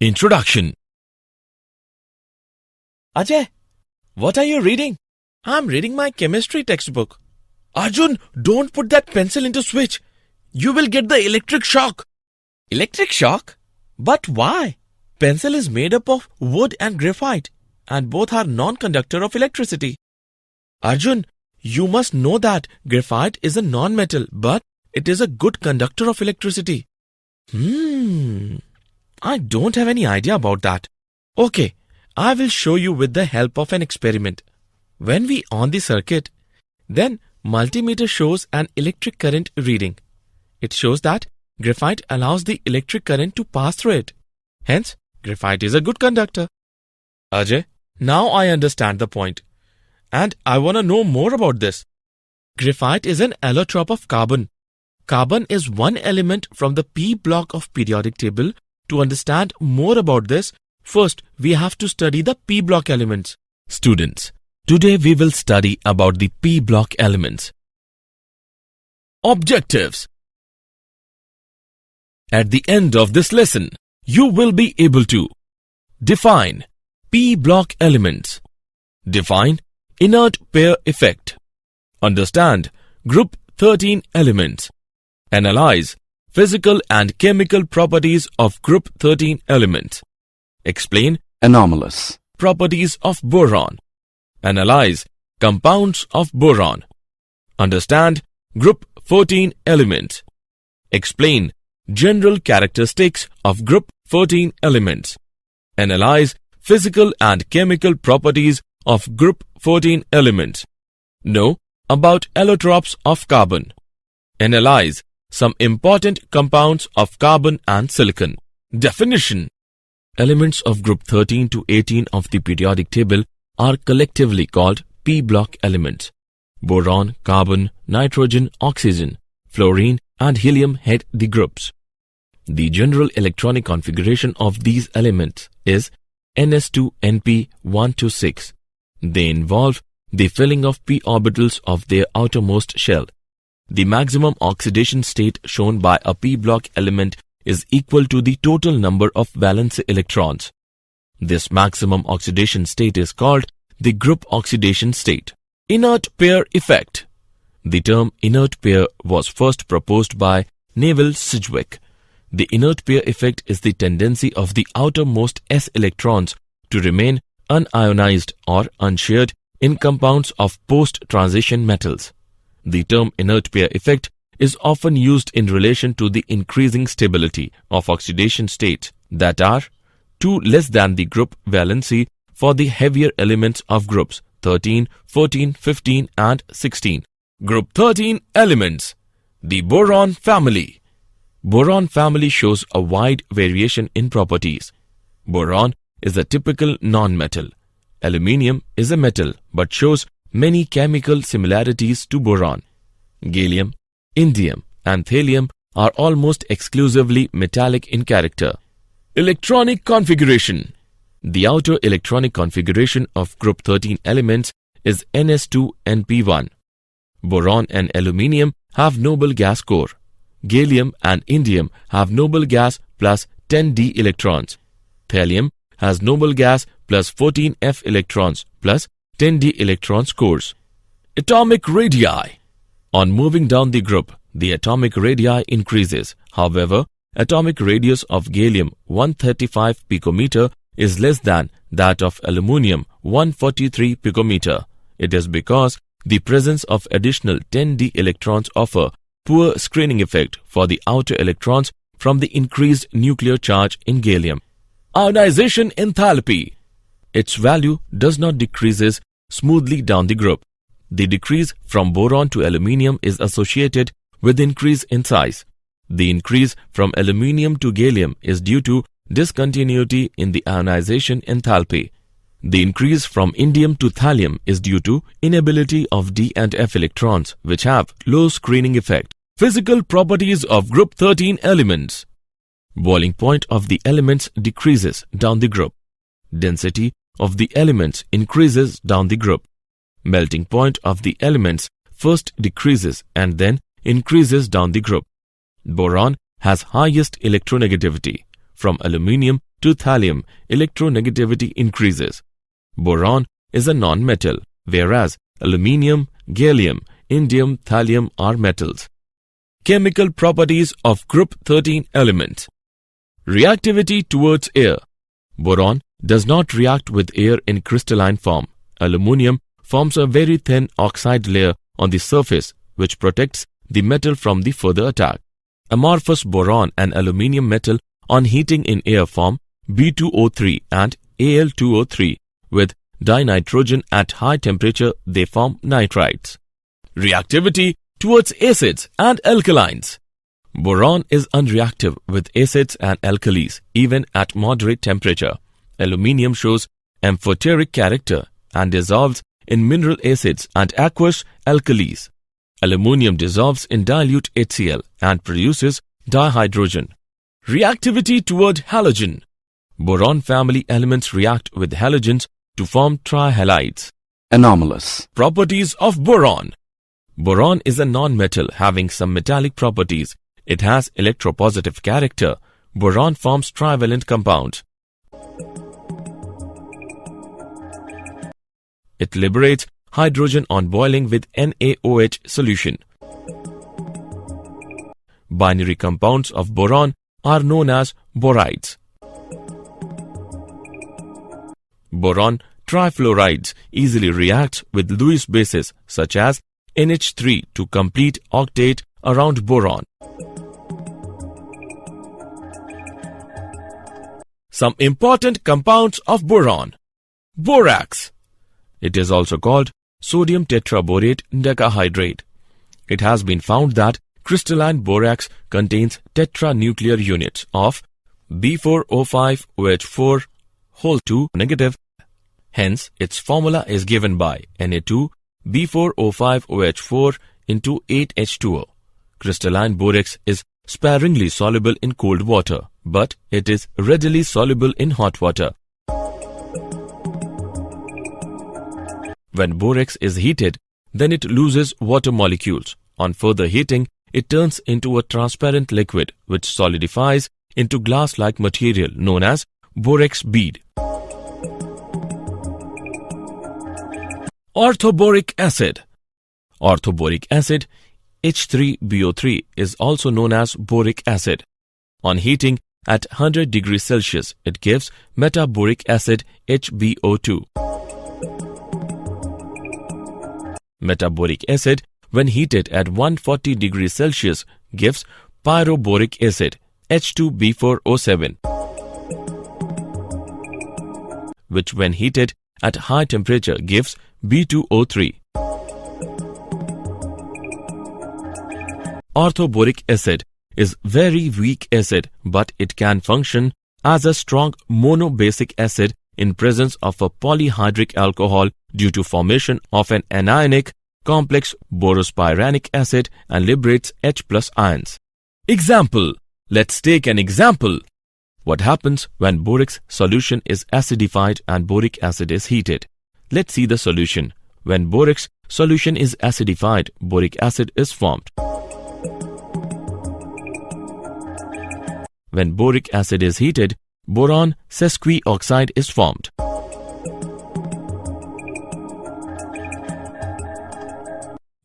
Introduction. Ajay, what are you reading? I'm reading my chemistry textbook. Arjun, don't put that pencil into switch. You will get the electric shock. Electric shock? But why? Pencil is made up of wood and graphite, and both are non-conductor of electricity. Arjun, you must know that graphite is a non-metal, but it is a good conductor of electricity. I don't have any idea about that. Okay, I will show you with the help of an experiment. When we on the circuit, then multimeter shows an electric current reading. It shows that graphite allows the electric current to pass through it. Hence, graphite is a good conductor. Ajay, now I understand the point. And I want to know more about this. Graphite is an allotrope of carbon. Carbon is one element from the p block of periodic table. To understand more about this, first we have to study the p block elements. Students, today we will study about the p block elements. Objectives. At the end of this lesson, you will be able to define p block elements, define inert pair effect, understand group 13 elements, analyze physical and chemical properties of group 13 elements, explain anomalous properties of boron, analyze compounds of boron, understand group 14 elements, explain general characteristics of group 14 elements, analyze physical and chemical properties of group 14 elements, know about allotropes of carbon, analyze some important compounds of carbon and silicon. Definition. Elements of group 13 to 18 of the periodic table are collectively called p block elements. Boron, carbon, nitrogen, oxygen, fluorine and helium head the groups. The general electronic configuration of these elements is ns2np126. They involve the filling of p orbitals of their outermost shell. The maximum oxidation state shown by a p block element is equal to the total number of valence electrons. This maximum oxidation state is called the group oxidation state. Inert pair effect. The term inert pair was first proposed by Neville Sidgwick. The inert pair effect is the tendency of the outermost s electrons to remain unionized or unshared in compounds of post-transition metals. The term inert pair effect is often used in relation to the increasing stability of oxidation states that are 2 less than the group valency for the heavier elements of groups 13, 14, 15 and 16. Group 13 elements. The boron family. Boron family shows a wide variation in properties. Boron is a typical non-metal. Aluminium is a metal but shows many chemical similarities to boron. Gallium, indium and thallium are almost exclusively metallic in character. Electronic configuration. The outer electronic configuration of group 13 elements is ns2np1. Boron and aluminium have noble gas core. Gallium and indium have noble gas plus 10d electrons. Thallium has noble gas plus 14f electrons plus 10d electrons cores. Atomic radii. On moving down the group, the atomic radii increases. However, atomic radius of gallium 135 picometer is less than that of aluminium 143 picometer. It is because the presence of additional 10d electrons offer poor screening effect for the outer electrons from the increased nuclear charge in gallium. Ionization enthalpy. Its value does not decreases smoothly down the group. The decrease from boron to aluminium is associated with increase in size. The increase from aluminium to gallium is due to discontinuity in the ionization enthalpy. The increase from indium to thallium is due to inability of d and f electrons, which have low screening effect. Physical properties of group 13 elements. Boiling point of the elements decreases down the group. Density of the elements increases down the group. Melting point of the elements first decreases and then increases down the group. Boron has highest electronegativity. From aluminium, to thallium, electronegativity increases. Boron is a non-metal, whereas aluminium, gallium, indium, thallium are metals. Chemical properties of group 13 elements. Reactivity towards air. Boron does not react with air in crystalline form. Aluminium forms a very thin oxide layer on the surface which protects the metal from the further attack. Amorphous boron and aluminium metal on heating in air form B2O3 and Al2O3. With dinitrogen at high temperature, they form nitrides. Reactivity towards acids and alkalines. Boron is unreactive with acids and alkalis even at moderate temperature. Aluminium shows amphoteric character and dissolves in mineral acids and aqueous alkalis. Aluminium dissolves in dilute HCl and produces dihydrogen. Reactivity toward halogen. Boron family elements react with halogens to form trihalides. Anomalous. Properties of boron. Boron is a non-metal having some metallic properties. It has electropositive character. Boron forms trivalent compounds. It liberates hydrogen on boiling with NaOH solution. Binary compounds of boron are known as borides. Boron trifluorides easily react with Lewis bases such as NH3 to complete octet around boron. Some important compounds of boron. Borax. It is also called sodium tetraborate decahydrate. It has been found that crystalline borax contains tetranuclear units of B4O5OH4 whole 2 negative. Hence, its formula is given by Na2 B4O5OH4 into 8H2O. Crystalline borax is sparingly soluble in cold water, but it is readily soluble in hot water. When borax is heated, then it loses water molecules. On further heating, it turns into a transparent liquid which solidifies into glass-like material known as borax bead. Orthoboric acid. Orthoboric acid, H3BO3, is also known as boric acid. On heating at 100 degrees Celsius, it gives metaboric acid HbO2. Metaboric acid, when heated at 140 degrees Celsius, gives pyroboric acid H2B4O7, which when heated at high temperature gives B2O3. Orthoboric acid is very weak acid, but it can function as a strong monobasic acid in presence of a polyhydric alcohol due to formation of an anionic complex borospiranic acid and liberates H+ ions. Example. Let's take an example. What happens when borax solution is acidified and boric acid is heated? Let's see the solution. When borax solution is acidified, boric acid is formed. When boric acid is heated, boron sesquioxide is formed.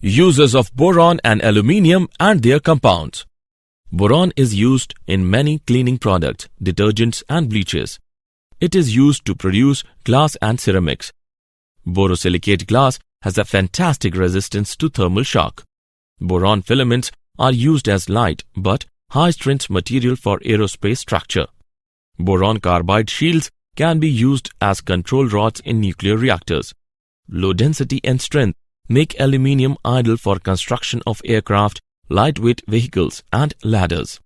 Uses of boron and aluminium and their compounds. Boron is used in many cleaning products, detergents and bleaches. It is used to produce glass and ceramics. Borosilicate glass has a fantastic resistance to thermal shock. Boron filaments are used as light but high-strength material for aerospace structure. Boron carbide shields can be used as control rods in nuclear reactors. Low density and strength make aluminium ideal for construction of aircraft, lightweight vehicles and ladders.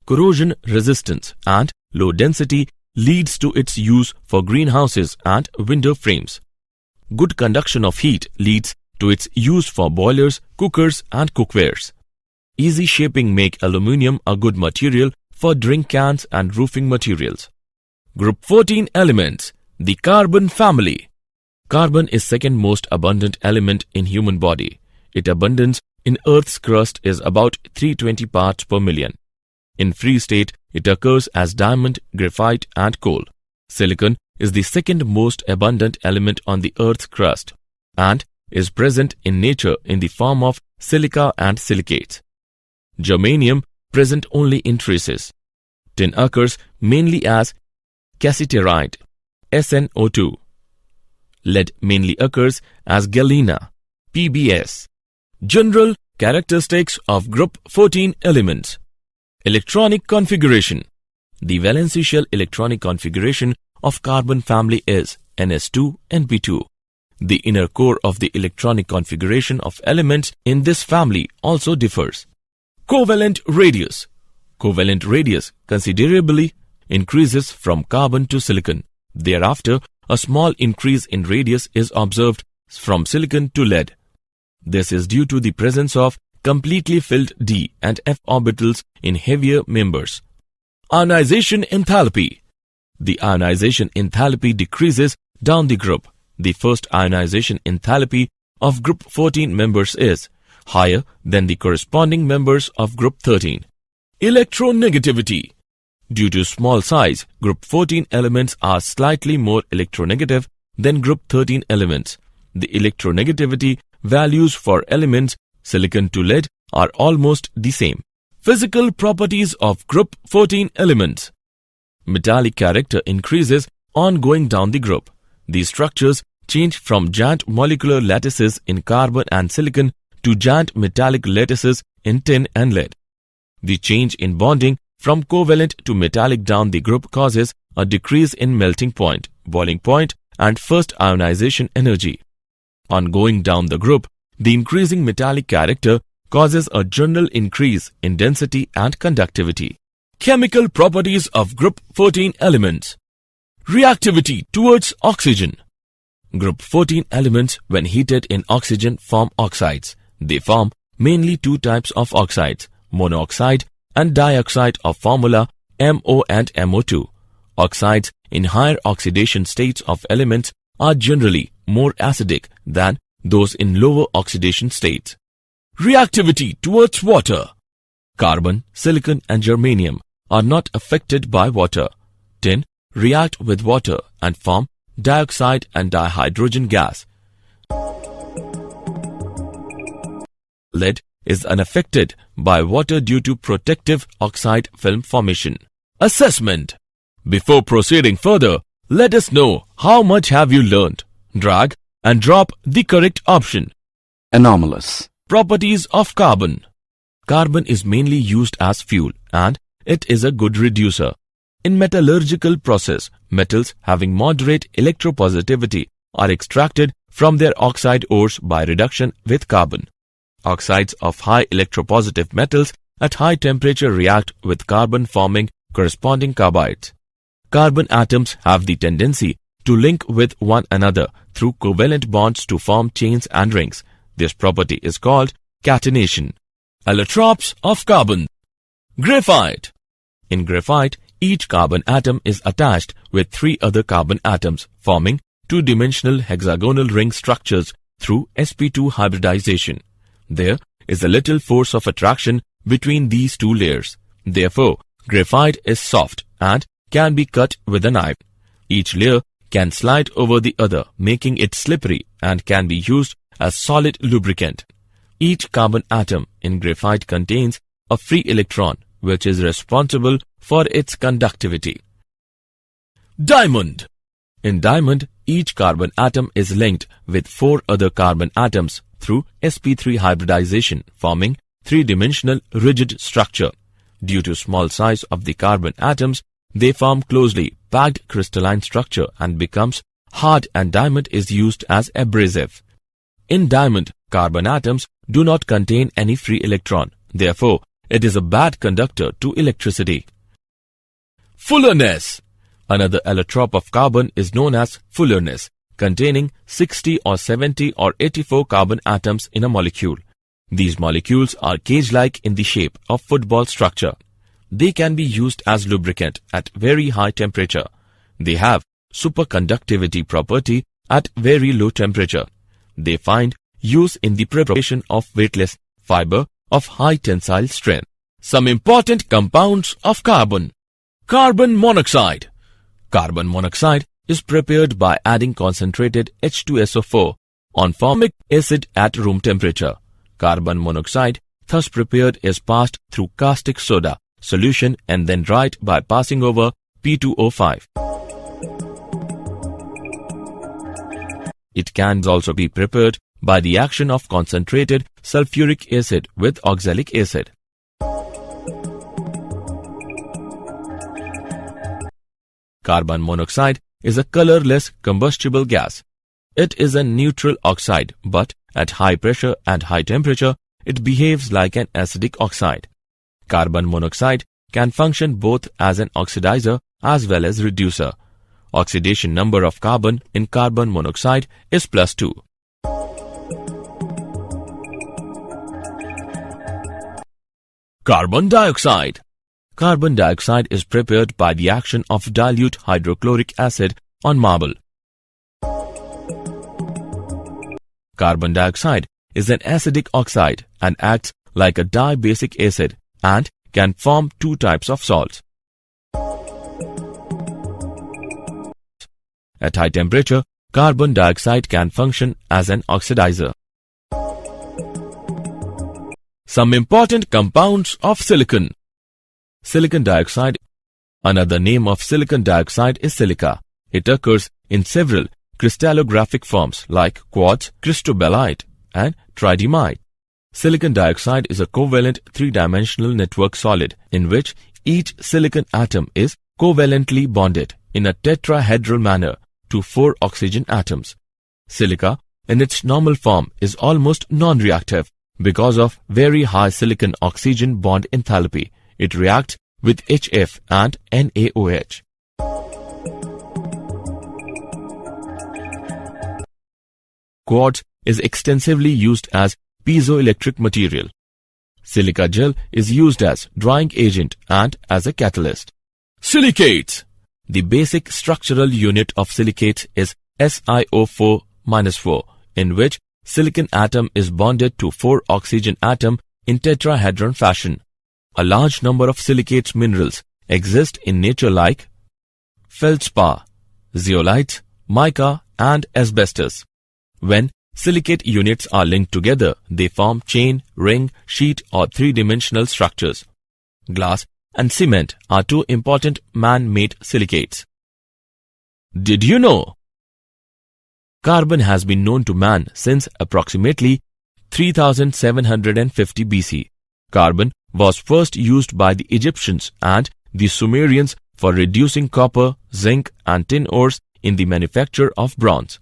Corrosion resistance and low density leads to its use for greenhouses and window frames. Good conduction of heat leads to its use for boilers, cookers and cookwares. Easy shaping make aluminium a good material for drink cans and roofing materials. Group 14 elements. The carbon family. Carbon is second most abundant element in human body. Its abundance in Earth's crust is about 320 parts per million. In free state, it occurs as diamond, graphite and coal. Silicon is the second most abundant element on the Earth's crust and is present in nature in the form of silica and silicates. Germanium present only in traces. Tin occurs mainly as cassiterite, SnO2. Lead mainly occurs as galena, PbS. General characteristics of group 14 elements. Electronic configuration. The valency shell electronic configuration of carbon family is Ns2np2. The inner core of the electronic configuration of elements in this family also differs. Covalent radius. Covalent radius considerably increases from carbon to silicon. Thereafter, a small increase in radius is observed from silicon to lead. This is due to the presence of completely filled d and f orbitals in heavier members. Ionization enthalpy. The ionization enthalpy decreases down the group. The first ionization enthalpy of group 14 members is higher than the corresponding members of group 13. Electronegativity. Due to small size, group 14 elements are slightly more electronegative than group 13 elements. The electronegativity values for elements silicon to lead are almost the same. Physical properties of group 14 elements. Metallic character increases on going down the group. These structures change from giant molecular lattices in carbon and silicon to giant metallic lattices in tin and lead. The change in bonding from covalent to metallic down the group causes a decrease in melting point, boiling point, and first ionization energy. On going down the group, the increasing metallic character causes a general increase in density and conductivity. Chemical properties of group 14 elements. Reactivity towards oxygen. Group 14 elements, when heated in oxygen, form oxides. They form mainly two types of oxides, monoxide and dioxide of formula MO and MO2. Oxides in higher oxidation states of elements are generally more acidic than those in lower oxidation states. Reactivity towards water. Carbon, silicon and germanium are not affected by water. Tin react with water and form dioxide and dihydrogen gas. Lead is unaffected by water due to protective oxide film formation. Assessment. Before proceeding further, let us know how much have you learned. Drag and drop the correct option. Anomalous. Properties of carbon. Carbon is mainly used as fuel and it is a good reducer. In metallurgical process, metals having moderate electropositivity are extracted from their oxide ores by reduction with carbon. Oxides of high electropositive metals at high temperature react with carbon forming corresponding carbides. Carbon atoms have the tendency to link with one another through covalent bonds to form chains and rings. This property is called catenation. Allotropes of carbon. Graphite. In graphite, each carbon atom is attached with three other carbon atoms, forming two-dimensional hexagonal ring structures through sp2 hybridization. There is a little force of attraction between these two layers. Therefore, graphite is soft and can be cut with a knife. Each layer can slide over the other, making it slippery and can be used as solid lubricant. Each carbon atom in graphite contains a free electron, which is responsible for its conductivity. Diamond. In diamond, each carbon atom is linked with four other carbon atoms through sp3 hybridization, forming three-dimensional rigid structure. Due to small size of the carbon atoms, they form closely packed crystalline structure and becomes hard, and diamond is used as abrasive. In diamond, carbon atoms do not contain any free electron. Therefore, it is a bad conductor to electricity. Fullerness. Another allotrope of carbon is known as fullerness, containing 60 or 70 or 84 carbon atoms in a molecule. These molecules are cage-like in the shape of football structure. They can be used as lubricant at very high temperature. They have superconductivity property at very low temperature. They find use in the preparation of weightless fiber of high tensile strength. Some important compounds of carbon. Carbon monoxide. Carbon monoxide is prepared by adding concentrated H2SO4 on formic acid at room temperature. Carbon monoxide, thus prepared, is passed through caustic soda solution and then dried by passing over P2O5. It can also be prepared by the action of concentrated sulfuric acid with oxalic acid. Carbon monoxide is a colorless combustible gas. It is a neutral oxide, but at high pressure and high temperature, it behaves like an acidic oxide. Carbon monoxide can function both as an oxidizer as well as reducer. Oxidation number of carbon in carbon monoxide is +2. Carbon dioxide. Carbon dioxide is prepared by the action of dilute hydrochloric acid on marble. Carbon dioxide is an acidic oxide and acts like a dibasic acid and can form two types of salts. At high temperature, carbon dioxide can function as an oxidizer. Some important compounds of silicon. Silicon dioxide. Another name of silicon dioxide is silica. It occurs in several crystallographic forms like quartz, cristobalite, and tridymite. Silicon dioxide is a covalent three-dimensional network solid in which each silicon atom is covalently bonded in a tetrahedral manner to 4 oxygen atoms. Silica, in its normal form, is almost non-reactive because of very high silicon-oxygen bond enthalpy. It reacts with HF and NaOH. Quartz is extensively used as piezoelectric material. Silica gel is used as drying agent and as a catalyst. Silicates. The basic structural unit of silicates is SiO4-4, in which silicon atom is bonded to 4 oxygen atom in tetrahedron fashion. A large number of silicates minerals exist in nature like feldspar, zeolites, mica, and asbestos. When silicate units are linked together, they form chain, ring, sheet, or three-dimensional structures. Glass and cement are 2 important man-made silicates. Did you know? Carbon has been known to man since approximately 3750 BC. Carbon was first used by the Egyptians and the Sumerians for reducing copper, zinc, and tin ores in the manufacture of bronze.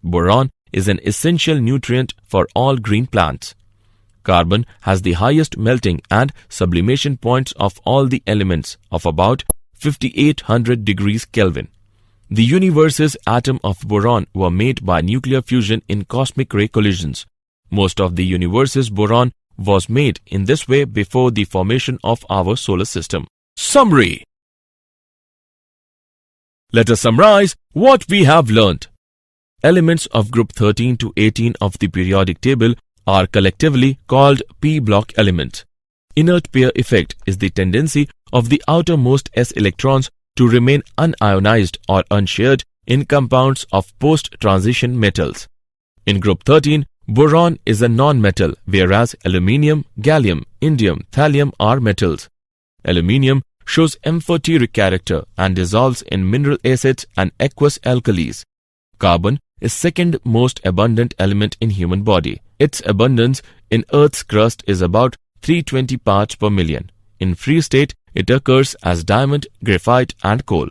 Boron is an essential nutrient for all green plants. Carbon has the highest melting and sublimation points of all the elements of about 5800 degrees Kelvin. The universe's atoms of boron were made by nuclear fusion in cosmic ray collisions. Most of the universe's boron was made in this way before the formation of our solar system. Summary. Let us summarize what we have learnt. Elements of group 13 to 18 of the periodic table are collectively called p-block elements. Inert pair effect is the tendency of the outermost s electrons to remain unionized or unshared in compounds of post-transition metals. In group 13, boron is a non-metal, whereas aluminium, gallium, indium, thallium are metals. Aluminium shows amphoteric character and dissolves in mineral acids and aqueous alkalis. Carbon is second most abundant element in human body. Its abundance in Earth's crust is about 320 parts per million. In free state, it occurs as diamond, graphite, and coal.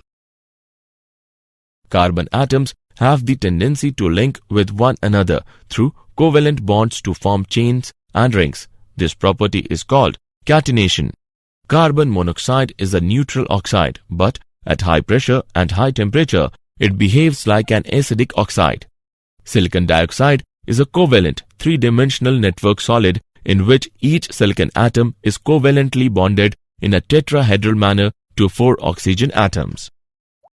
Carbon atoms have the tendency to link with one another through covalent bonds to form chains and rings. This property is called catenation. Carbon monoxide is a neutral oxide, but at high pressure and high temperature, it behaves like an acidic oxide. Silicon dioxide is a covalent three-dimensional network solid in which each silicon atom is covalently bonded in a tetrahedral manner to 4 oxygen atoms.